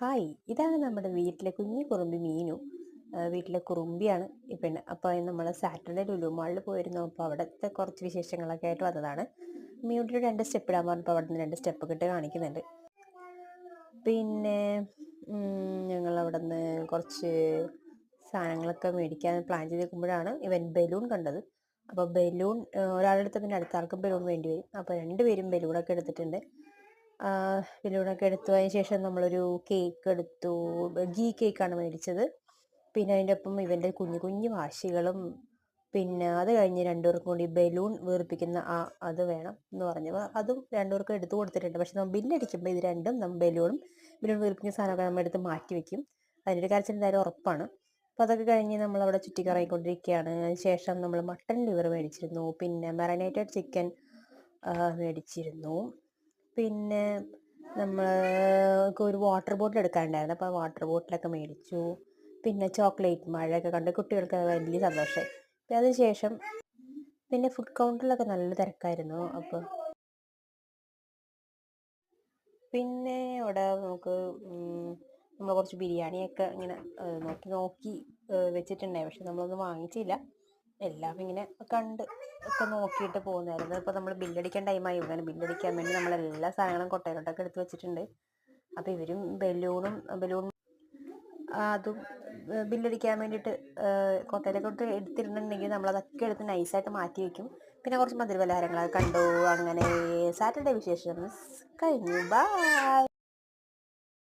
Hi, ഇതാണ് നമ്മുടെ വീട്ടിലെ കുഞ്ഞു കുറുമ്പി മീനു. വീട്ടിലെ കുറുമ്പിയാണ് ഈ പെണ്ണ്. അപ്പോൾ നമ്മൾ സാറ്റർഡേ ലുലു മാളിൽ പോയിരുന്നു. അപ്പോൾ അവിടുത്തെ കുറച്ച് വിശേഷങ്ങളൊക്കെ ആയിട്ട് വന്നതാണ്. മീനുട്ടിയുടെ 2 സ്റ്റെപ്പ് ഇടാൻ പറഞ്ഞപ്പോൾ അവിടെ നിന്ന് 2 സ്റ്റെപ്പൊക്കെ ഇട്ട് കാണിക്കുന്നുണ്ട്. പിന്നെ ഞങ്ങൾ അവിടെ നിന്ന് കുറച്ച് സാധനങ്ങളൊക്കെ മേടിക്കാൻ പ്ലാൻ ചെയ്ത് നിൽക്കുമ്പോഴാണ് ഇവൻ ബലൂൺ കണ്ടത്. അപ്പോൾ ബലൂൺ ഒരാളെടുത്ത് പിന്നെ അടുത്ത ആൾക്കും ബലൂൺ വേണ്ടി വരും. അപ്പോൾ 2 പേരും ബലൂണൊക്കെ എടുത്തിട്ടുണ്ട്. ബലൂണൊക്കെ എടുത്തു. അതിന് ശേഷം നമ്മളൊരു കേക്ക് എടുത്തു. ഗീ കേക്കാണ് മേടിച്ചത്. പിന്നെ അതിൻ്റെ ഒപ്പം ഇവൻ്റെ കുഞ്ഞു കുഞ്ഞു വാശികളും, പിന്നെ അത് കഴിഞ്ഞ് രണ്ടുപേർക്കും കൂടി ബലൂൺ വീർപ്പിക്കുന്ന അത് വേണം എന്ന് പറഞ്ഞപ്പോൾ അതും രണ്ടുപേർക്കും എടുത്തു കൊടുത്തിട്ടുണ്ട്. പക്ഷെ നമ്മൾ ബില്ലടിക്കുമ്പോൾ ഇത് രണ്ടും നമ്മൾ ബലൂൺ വീർപ്പിക്കുന്ന സാധനമൊക്കെ നമ്മൾ എടുത്ത് മാറ്റി വെക്കും. അതിൻ്റെ കരച്ചിൽ എന്തായാലും ഉറപ്പാണ്. അപ്പോൾ അതൊക്കെ കഴിഞ്ഞ് നമ്മളവിടെ ചുറ്റിക്കറങ്ങിക്കൊണ്ടിരിക്കുകയാണ്. അതിന് ശേഷം നമ്മൾ മട്ടൺ ലിവർ മേടിച്ചിരുന്നു. പിന്നെ മാറിനേറ്റഡ് ചിക്കൻ മേടിച്ചിരുന്നു. പിന്നെ നമ്മൾക്ക് ഒരു വാട്ടർ ബോട്ടിൽ എടുക്കാനുണ്ടായിരുന്നു. അപ്പോൾ ആ വാട്ടർ ബോട്ടിലൊക്കെ മേടിച്ചു. പിന്നെ ചോക്ലേറ്റ് മഴയൊക്കെ കണ്ട് കുട്ടികൾക്ക് വലിയ സന്തോഷമായി. പിന്നെ അതിന് ശേഷം പിന്നെ ഫുഡ് കൗണ്ടറിലൊക്കെ നല്ല തിരക്കായിരുന്നു. അപ്പോൾ പിന്നെ അവിടെ നമുക്ക് നമ്മൾ കുറച്ച് ബിരിയാണിയൊക്കെ ഇങ്ങനെ നോക്കി വെച്ചിട്ടുണ്ടായി. പക്ഷെ നമ്മളൊന്നും വാങ്ങിച്ചില്ല. എല്ലാം ഇങ്ങനെ കണ്ട് ഒക്കെ നോക്കിയിട്ട് പോകുന്നായിരുന്നു. ഇപ്പോൾ നമ്മൾ ബില്ലടിക്കാൻ ടൈമായി. അങ്ങനെ ബില്ലടിക്കാൻ വേണ്ടി നമ്മളെല്ലാ സാധനങ്ങളും കൊട്ടയിലോട്ടൊക്കെ എടുത്ത് വെച്ചിട്ടുണ്ട്. അപ്പോൾ ഇവരും ബലൂൺ അതും ബില്ലടിക്കാൻ വേണ്ടിയിട്ട് കൊട്ടയിലൊക്കെ എടുത്തിരുന്നുണ്ടെങ്കിൽ നമ്മളതൊക്കെ എടുത്ത് നൈസായിട്ട് മാറ്റി വയ്ക്കും. പിന്നെ കുറച്ച് മധുര പലഹാരങ്ങളൊക്കെ കണ്ടു. അങ്ങനെ സാറ്റർഡേ വിശേഷം കഴിഞ്ഞു. ബൈ.